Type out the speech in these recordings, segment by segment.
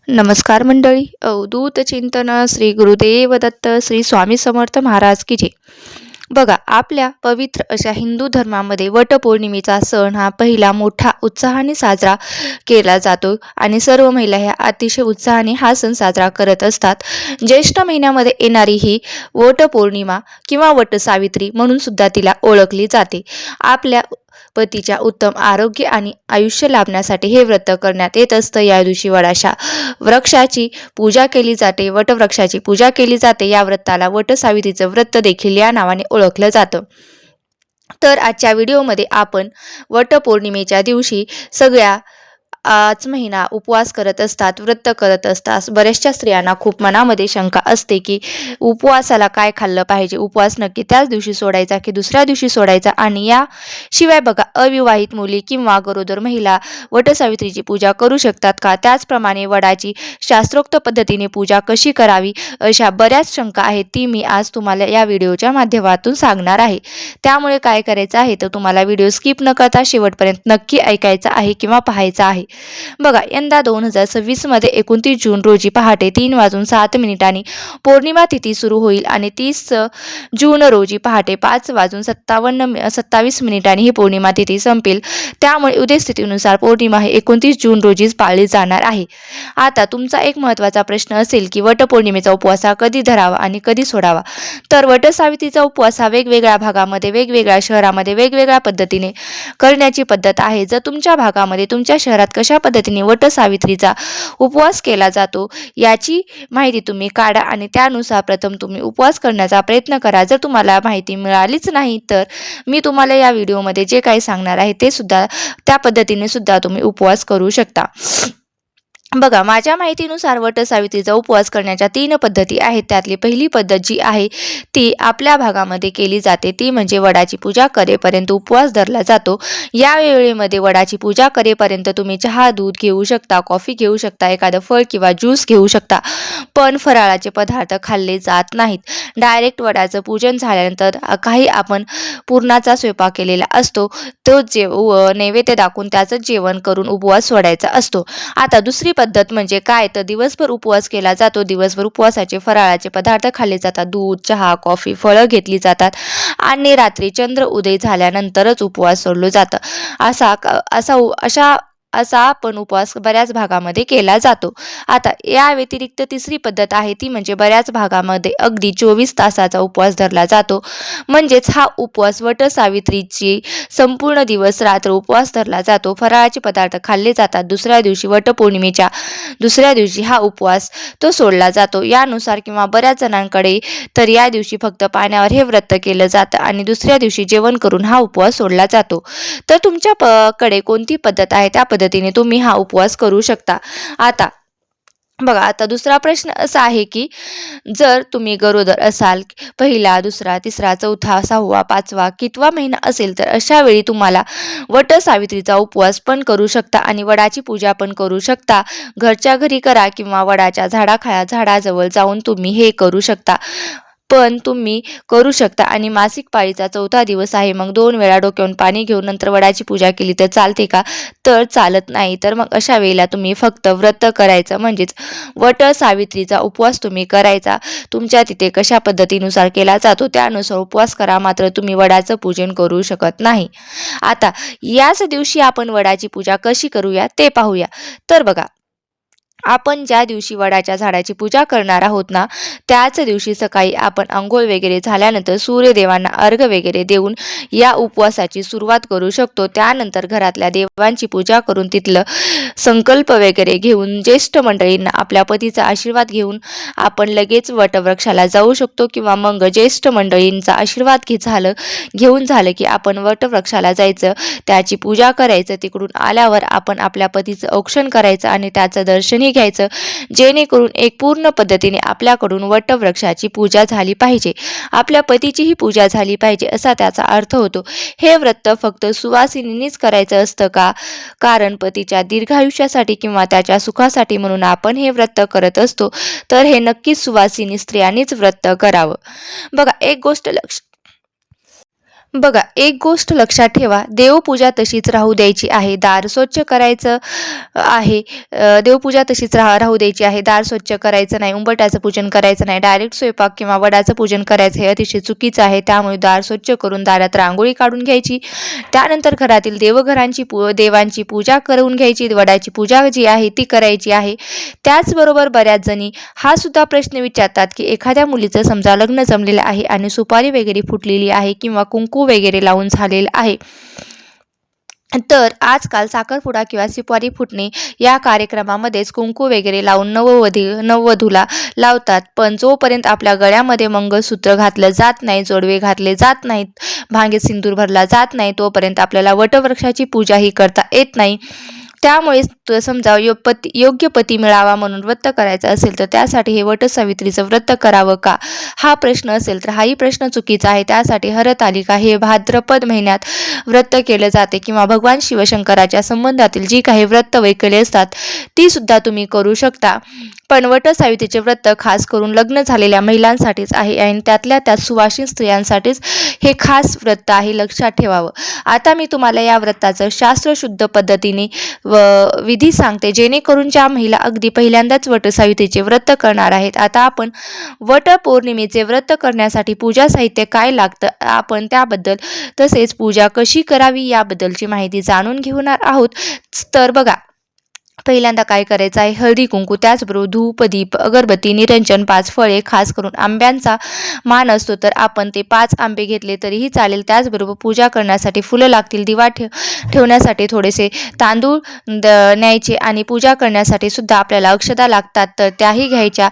नमस्कार मंडळी. अवधूत चिंतन श्री गुरुदेव दत्त श्री स्वामी समर्थ महाराज की जय. बघा, आपल्या पवित्र अशा हिंदू धर्मामध्ये वटपौर्णिमेचा सण हा पहिला मोठा उत्साहाने साजरा केला जातो आणि सर्व महिला ह्या अतिशय उत्साहाने हा सण साजरा करत असतात. ज्येष्ठ महिन्यामध्ये येणारी ही वटपौर्णिमा किंवा वटसावित्री म्हणून सुद्धा तिला ओळखली जाते. आपल्या पतीच्या उत्तम आरोग्य आणि आयुष्य लाभण्यासाठी हे व्रत करण्यात येत असतं. या दिवशी वृक्षाची पूजा केली जाते. वटवृक्षाची पूजा केली जाते. या व्रताला वटसावित्रीचं व्रत देखील या नावाने ओळखलं जातं. तर आजच्या व्हिडिओमध्ये आपण वटपौर्णिमेच्या दिवशी सगळ्या आज महिना उपवास करत असतात, व्रत करत असतात. बऱ्याचशा स्त्रियांना खूप मनामध्ये शंका असते की उपवासाला काय खाल्लं पाहिजे, उपवास नक्की त्याच दिवशी सोडायचा की दुसऱ्या दिवशी सोडायचा. आणि याशिवाय बघा, अविवाहित मुली किंवा गरोदर महिला वटसावित्रीची पूजा करू शकतात का, त्याचप्रमाणे वडाची शास्त्रोक्त पद्धतीने पूजा कशी करावी, अशा बऱ्याच शंका आहेत. ती मी आज तुम्हाला या व्हिडिओच्या माध्यमातून सांगणार आहे. त्यामुळे काय करायचं आहे तर तुम्हाला व्हिडिओ स्किप न करता शेवटपर्यंत नक्की ऐकायचा आहे किंवा पाहायचा आहे. बघा, यंदा 2026 मध्ये 29 जून रोजी पहाटे 3:07 पौर्णिमा तिथी सुरू होईल आणि 30 जून रोजी पहाटे 5:27 ही पौर्णिमा तिथी संपेल. त्यामुळे उदयस्थितीनुसार पौर्णिमा हे 29 जून रोजीच पाळली जाणार आहे. आता तुमचा एक महत्त्वाचा प्रश्न असेल की वटपौर्णिमेचा उपवास हा कधी धरावा आणि कधी सोडावा. तर वटसावित्रीचा उपवास हा वेगवेगळ्या भागामध्ये, वेगवेगळ्या शहरामध्ये वेगवेगळ्या पद्धतीने करण्याची पद्धत आहे. जर तुमच्या भागामध्ये, तुमच्या शहरात कशा पद्धतीने वटसावित्रीचा उपवास केला जातो याची माहिती तुम्ही काढा आणि त्यानुसार प्रथम तुम्ही उपवास करण्याचा प्रयत्न करा. जर तुम्हाला माहिती मिळालीच नाही तर मी तुम्हाला या व्हिडिओमध्ये जे काही सांगणार आहे ते सुद्धा त्या पद्धतीने सुद्धा तुम्ही उपवास करू शकता. बघा, माझ्या माहितीनुसार वटसावित्रीचा उपवास करण्याच्या 3 पद्धती आहेत. त्यातली पहिली पद्धत जी आहे ती आपल्या भागामध्ये केली जाते, ती म्हणजे वडाची पूजा करेपर्यंत उपवास धरला जातो. या वेळेमध्ये वडाची पूजा करेपर्यंत तुम्ही चहा, दूध घेऊ शकता, कॉफी घेऊ शकता, एखादं फळ किंवा ज्यूस घेऊ शकता, पण फराळाचे पदार्थ खाल्ले जात नाहीत. डायरेक्ट वडाचं पूजन झाल्यानंतर काही आपण पुरणाचा स्वयंपाक केलेला असतो, तो नैवेद्य दाखवून त्याचं जेवण करून उपवास सोडायचा असतो. आता दुसरी पद्धत म्हणजे काय तर दिवसभर उपवास केला जातो. दिवसभर उपवासाचे फराळाचे पदार्थ खाल्ले जातात. दूध, चहा, कॉफी, फळं घेतली जातात आणि रात्री चंद्र उदय झाल्यानंतरच उपवास सोडलं जातं. असा पण उपवास बऱ्याच भागामध्ये केला जातो. आता या व्यतिरिक्त तिसरी पद्धत आहे ती म्हणजे बऱ्याच भागामध्ये अगदी 24 तासाचा उपवास धरला जातो. म्हणजेच हा उपवास वटसावित्रीची संपूर्ण दिवस रात्र उपवास धरला जातो. फराळाचे पदार्थ खाल्ले जातात. दुसऱ्या दिवशी वटपौर्णिमेच्या दुसऱ्या दिवशी हा उपवास तो सोडला जातो. यानुसार किंवा बऱ्याच जणांकडे तर या दिवशी फक्त पाण्यावर हे व्रत केलं जातं आणि दुसऱ्या दिवशी जेवण करून हा उपवास सोडला जातो. तर तुमच्या कडे कोणती पद्धत आहे त्या पद्धतीने तुम्ही हा उपवास करू शकता. आता दुसरा प्रश्न असा आहे की जर तुम्ही गरोदर असाल, पहिला, दुसरा, तिसरा, चौथा, 6वा, 5वा, कितवा महिना असेल तर अशा वेळी तुम्हाला वटसावित्रीचा उपवास पण करू शकता आणि वडाची पूजा पण करू शकता. घरच्या घरी करा किंवा वडाच्या झाडाजवळ जाऊन तुम्ही हे करू शकता. पण तुम्ही करू शकता. आणि मासिक पाळीचा 4था दिवस आहे, मग 2 वेळा डोक्यावरून पाणी घेऊन नंतर वडाची पूजा केली तर चालते का, तर चालत नाही. तर मग अशा वेळेला तुम्ही फक्त व्रत करायचं, म्हणजेच वटसावित्रीचा उपवास तुम्ही करायचा. तुमच्या तिथे कशा पद्धतीनुसार केला जातो त्यानुसार उपवास करा, मात्र तुम्ही वडाचं पूजन करू शकत नाही. आता याच दिवशी आपण वडाची पूजा कशी करूया ते पाहूया. तर बघा, आपण ज्या दिवशी वडाच्या झाडाची पूजा करणार आहोत ना, त्याच दिवशी सकाळी आपण अंघोळ वगैरे झाल्यानंतर सूर्यदेवांना अर्घ्य वगैरे देऊन या उपवासाची सुरुवात करू शकतो. त्यानंतर घरातल्या देवांची पूजा करून तिथलं संकल्प वगैरे घेऊन ज्येष्ठ मंडळींना आपल्या पतीचा आशीर्वाद घेऊन आपण लगेच वटवृक्षाला जाऊ शकतो. किंवा मग ज्येष्ठ मंडळींचा आशीर्वाद घेऊन झालं की आपण वटवृक्षाला जायचं, त्याची पूजा करायचं. तिकडून आल्यावर आपण आपल्या पतीचं औक्षण करायचं आणि त्याचं दर्शनही घ्यायचं, जेणेकरून एक पूर्ण पद्धतीने आपल्याकडून वटवृक्षाची पूजा झाली पाहिजे, आपल्या पतीचीही पूजा झाली पाहिजे, असा त्याचा अर्थ होतो. हे व्रत फक्त सुवासिनींनीच करायचं असतं का, कारण पतीच्या दीर्घायुष्यासाठी किंवा त्याच्या सुखासाठी म्हणून आपण हे व्रत करत असतो. तर हे नक्कीच सुवासिनी स्त्रियांनीच व्रत करावं. बघा, एक गोष्ट बघा, एक गोष्ट लक्षात ठेवा, देवपूजा तशीच राहू द्यायची आहे. दार स्वच्छ करायचं आहे. देवपूजा तशीच राहू द्यायची आहे. दार स्वच्छ करायचं नाही, उंबरठ्याचं पूजन करायचं नाही, डायरेक्ट स्वयंपाक किंवा वडाचं पूजन करायचं हे अतिशय चुकीचं आहे. त्यामुळे दार स्वच्छ करून दारात रांगोळी काढून घ्यायची. त्यानंतर घरातील देवांची पूजा करून घ्यायची. वडाची पूजा जी आहे ती करायची आहे. त्याचबरोबर बऱ्याच जणी हा सुद्धा प्रश्न विचारतात, की एखाद्या मुलीचं समजा लग्न जमलेलं आहे आणि सुपारी वगैरे फुटलेली आहे किंवा कुंकू वगैरे लावून झालेलं आहे. तर आजकाल साखरपुडा किंवा सुपारी फुटणे या कार्यक्रमामध्येच कुंकू वगैरे लावून नववधूला लावतात. पण जोपर्यंत आपल्या गळ्यामध्ये मंगळसूत्र घातलं जात नाही, जोडवे घातले जात नाहीत, भांगेत सिंदूर भरला जात नाही, तोपर्यंत आपल्याला वटवृक्षाची पूजाही करता येत नाही. त्यामुळे समजा योग्य पती मिळावा म्हणून व्रत करायचं असेल तर त्यासाठी हे वटसावित्रीचं व्रत करावं का, हा प्रश्न असेल तर हाही प्रश्न चुकीचा आहे. त्यासाठी हरतालिका हे भाद्रपद महिन्यात व्रत केलं जाते किंवा भगवान शिवशंकराच्या संबंधातील जी काही व्रत वैकल्ये असतात ती सुद्धा तुम्ही करू शकता. पण वटसावित्रीचे व्रत खास करून लग्न झालेल्या महिलांसाठीच आहे आणि त्यातल्या त्यात सुवासिक स्त्रियांसाठीच हे खास व्रत आहे, लक्षात ठेवावं. आता मी तुम्हाला या व्रताचं शास्त्रशुद्ध पद्धतीने विधी सांगते, जेणेकरून ज्या महिला अगदी पहिल्यांदाच वटसावित्रीचे व्रत करणार आहेत. आता आपण वटपौर्णिमेचे व्रत करण्यासाठी पूजा साहित्य काय लागतं आपण त्याबद्दल तसेच पूजा कशी करावी याबद्दलची माहिती जाणून घेणार आहोत. तर बघा, पहिल्यांदा काय करायचं आहे, हळदी कुंकू, त्याचबरोबर धूप दीप अगरबत्ती निरंजन, 5 फळे, खास करून आंब्यांचा मान असतो तर आपण ते 5 आंबे घेतले तरीही चालेल. त्याचबरोबर पूजा करण्यासाठी फुलं लागतील. दिवा ठेवण्यासाठी थोडेसे तांदूळ न्यायचे आणि पूजा करण्यासाठी सुद्धा आपल्याला अक्षता लागतात तर त्याही घ्यायच्या.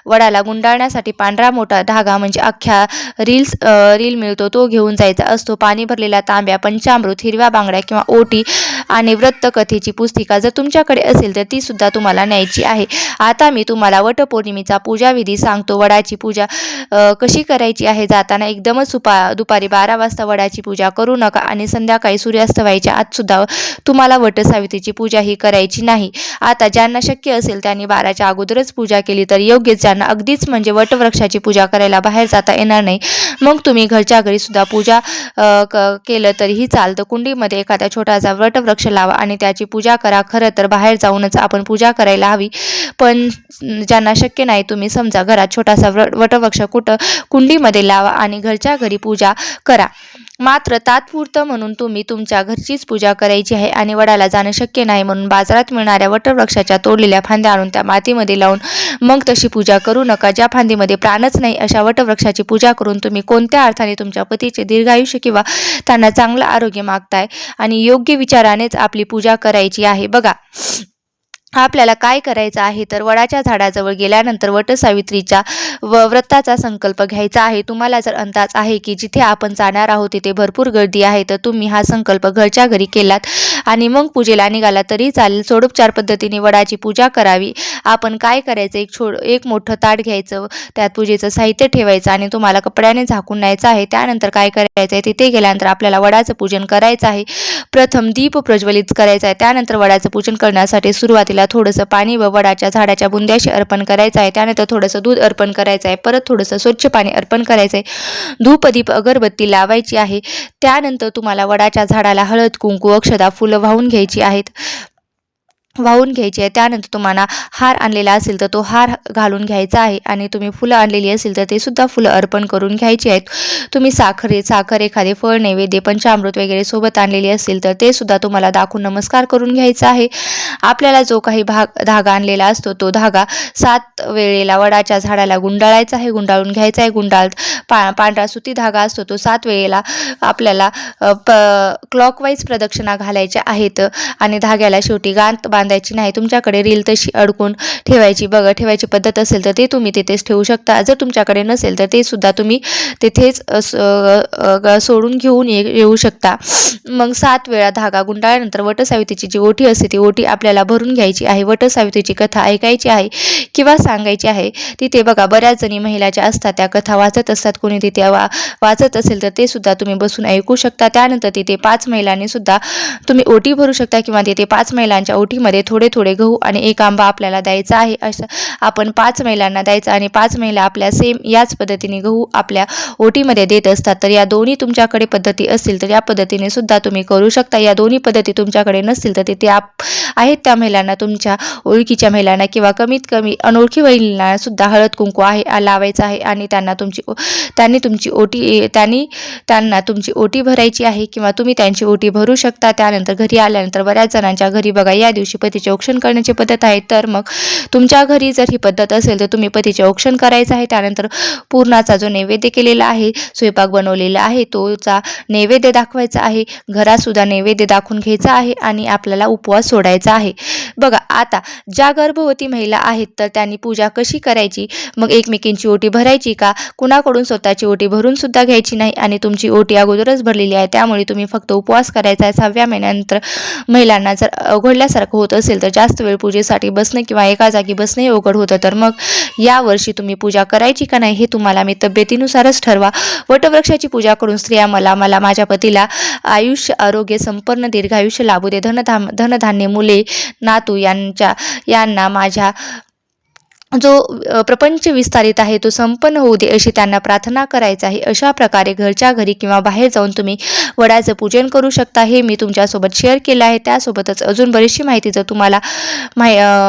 वडाला गुंडाळण्यासाठी पांढरा मोठा धागा म्हणजे अख्ख्या रील मिळतो तो घेऊन जायचा असतो. पाणी भरलेल्या तांब्या, पंचामृत, हिरव्या बांगड्या किंवा ओटी आणि व्रतकथेची पुस्तिका जर तुमच्याकडे असेल तर ती सुद्धा तुम्हाला न्यायची आहे. आता मी तुम्हाला वटपौर्णिमेचा पूजाविधी सांगतो. वडाची पूजा कशी करायची आहे, जाताना एकदमच दुपारी 12 वाजता वडाची पूजा करू नका आणि संध्याकाळी सूर्यास्त व्हायच्या आत सुद्धा तुम्हाला वटसावित्रीची पूजा ही करायची नाही. आता ज्यांना शक्य असेल त्यांनी 12च्या अगोदरच पूजा केली तर योग्य, ज्यांना अगदीच म्हणजे वटवृक्षाची पूजा करायला बाहेर जाता येणार नाही मग तुम्ही घरच्या घरी सुद्धा पूजा केलं तरीही चालतं. कुंडीमध्ये एखादा छोटासा वटवृक्ष लावा आणि त्याची पूजा करा. खरं तर बाहेर जाऊनच आपण पूजा करायला हवी, पण ज्यांना शक्य नाही तुम्ही समजा घरात छोटासा वटवृक्ष कुंडीमध्ये लावा आणि घरच्या घरी पूजा करा. मात्र तात्पुरतं म्हणून तुम्ही तुमच्या घरचीच पूजा करायची आहे आणि वडाला जाणं शक्य नाही म्हणून बाजारात मिळणाऱ्या वटवृक्षाच्या तोडलेल्या फांद्या आणून त्या मातीमध्ये लावून मग तशी पूजा करू नका. ज्या फांदीमध्ये प्राणच नाही अशा वटवृक्षाची पूजा करून तुम्ही कोणत्या अर्थाने तुमच्या पतीचे दीर्घायुष्य किंवा त्यांना चांगलं आरोग्य मागताय आणि योग्य विचारानेच आपली पूजा करायची आहे. बघा, आपल्याला काय करायचं आहे तर वडाच्या झाडाजवळ गेल्यानंतर वटसावित्रीच्या व्रताचा संकल्प घ्यायचा आहे. तुम्हाला जर अंदाज आहे की जिथे आपण जाणार आहोत तिथे भरपूर गर्दी आहे तर तुम्ही हा संकल्प घरच्या घरी केलात आणि मग पूजेला निघाला तरी चालेल. सोडोपचार पद्धतीने वडाची पूजा करावी. आपण काय करायचं, एक मोठं ताट घ्यायचं, त्यात पूजेचं साहित्य ठेवायचं आणि तुम्हाला कपड्याने झाकून न्यायचं आहे. त्यानंतर काय करायचं आहे, तिथे गेल्यानंतर आपल्याला वडाचं पूजन करायचं आहे. प्रथम दीप प्रज्वलित करायचा आहे. त्यानंतर वडाचं पूजन करण्यासाठी सुरुवातीला थोडंसं पाणी व वडाच्या झाडाच्या बुंद्याशी अर्पण करायचं आहे. त्यानंतर थोडंसं दूध अर्पण करायचं आहे. परत थोडंसं स्वच्छ पाणी अर्पण करायचं आहे. धूपदीप अगरबत्ती लावायची आहे. त्यानंतर तुम्हाला वडाच्या झाडाला हळद कुंकू अक्षता फुलं वाहून घ्यायची आहे. त्यानंतर तुम्हाला हार आणलेला असेल तर तो हार घालून घ्यायचा आहे आणि तुम्ही फुलं आणलेली असेल तर ते सुद्धा फुलं अर्पण करून घ्यायची आहेत. तुम्ही साखर एखादे फळ नैवेद्य पंचामृत वगैरे सोबत आणलेली असेल तर ते सुद्धा तुम्हाला दाखवून नमस्कार करून घ्यायचा आहे. आपल्याला जो काही धागा आणलेला असतो तो धागा 7 वेळेला वडाच्या झाडाला गुंडाळायचा आहे, गुंडाळून घ्यायचा आहे. पांढरा सुती धागा असतो तो 7 वेळेला आपल्याला क्लॉकवाईज प्रदक्षिणा घालायच्या आहेत आणि धाग्याला शेवटी गाठ बांधायची नाही. तुमच्याकडे रील तशी अडकून ठेवायची पद्धत असेल तर ते तुम्ही तिथेच ठेवू शकता. जर तुमच्याकडे नसेल तर ते सुद्धा तुम्ही तिथेच सोडून घेऊन येऊ शकता. मग 7 वेळा धागा गुंडाळल्यानंतर वटसावित्रीची जी ओटी असते ती ओटी आपल्याला भरून घ्यायची आहे. वटसावित्रीची कथा ऐकायची आहे किंवा सांगायची आहे. तिथे बघा, बऱ्याच जणी महिला ज्या असतात त्या कथा वाचत असतात. कोणी तिथे वाचत असेल तर ते सुद्धा तुम्ही बसून ऐकू शकता. त्यानंतर तिथे 5 महिलांनी सुद्धा तुम्ही ओटी भरू शकता किंवा तिथे 5 महिलांच्या ओटीमध्ये ओटीमध्ये थोडे थोडे गहू आणि एक आंबा आपल्याला द्यायचा आहे. असं आपण 5 महिलांना द्यायचं आणि 5 महिला आपल्या सेम याच पद्धतीने गहू आपल्या ओटीमध्ये देत असतात. तर या दोन्ही तुमच्याकडे पद्धती असतील तर या पद्धतीने सुद्धा तुम्ही करू शकता. या दोन्ही पद्धती तुमच्याकडे नसतील तर तिथे आहेत त्या महिलांना, तुमच्या ओळखीच्या महिलांना किंवा कमीत कमी अनोळखी महिलांना सुद्धा हळद कुंकू लावायचं आहे आणि त्यांना तुमची ओटी भरायची आहे किंवा तुम्ही त्यांची ओटी भरू शकता. त्यानंतर घरी आल्यानंतर बऱ्याच जणांच्या घरी बघा या दिवशी पतीचे औक्षण करण्याची पद्धत आहे. तर मग तुमच्या घरी जर ही पद्धत असेल तर तुम्ही पतीचे औक्षण करायचं आहे. त्यानंतर पूर्णाचा जो नैवेद्य केलेला आहे, स्वयंपाक बनवलेला आहे, तोचा नैवेद्य दाखवायचा आहे. घरातसुद्धा नैवेद्य दाखवून घ्यायचा आहे आणि आपल्याला उपवास सोडायचा आहे. बघा आता ज्या गर्भवती महिला आहेत तर त्यांनी पूजा कशी करायची, मग एकमेकींची ओटी भरायची का, कुणाकडून स्वतःची ओटी भरून सुद्धा घ्यायची नाही आणि तुमची ओटी अगोदरच भरलेली आहे त्यामुळे तुम्ही फक्त उपवास करायचा आहे. 6व्या महिन्यानंतर महिलांना जर अवघडल्यासारखं होत असेल तर जास्त वेळ पूजेसाठी बसणं किंवा एका जागी बसणंही अवघड होतं. तर मग यावर्षी तुम्ही पूजा करायची का नाही हे तुम्हाला मी तब्येतीनुसारच ठरवा. वटवृक्षाची पूजा करून स्त्रिया मला माझ्या पतीला आयुष्य, आरोग्य, संपन्न दीर्घायुष्य लाभू दे, धनधान्य, मुले, नातू यांना माझ्या जो प्रपंच विस्तारित आहे तो संपन्न होऊ दे अशी त्यांना प्रार्थना करायची आहे. अशा प्रकारे घरच्या घरी किंवा बाहेर जाऊन तुम्ही वडाचं पूजन करू शकता. हे मी तुमच्यासोबत शेअर केलं आहे. त्यासोबतच अजून बरीचशी माहिती जर तुम्हाला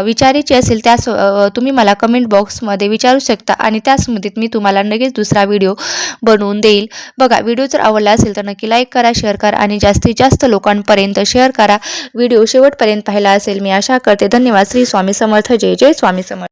विचारायची असेल तुम्ही मला कमेंट बॉक्समध्ये विचारू शकता आणि त्यासंबंधित मी तुम्हाला लगेच दुसरा व्हिडिओ बनवून देईल. बघा व्हिडिओ जर आवडला असेल तर नक्की लाईक करा, शेअर करा आणि जास्तीत जास्त लोकांपर्यंत शेअर करा. व्हिडिओ शेवटपर्यंत पाहिला असेल मी आशा करते. धन्यवाद. श्री स्वामी समर्थ. जय जय स्वामी समर्थ.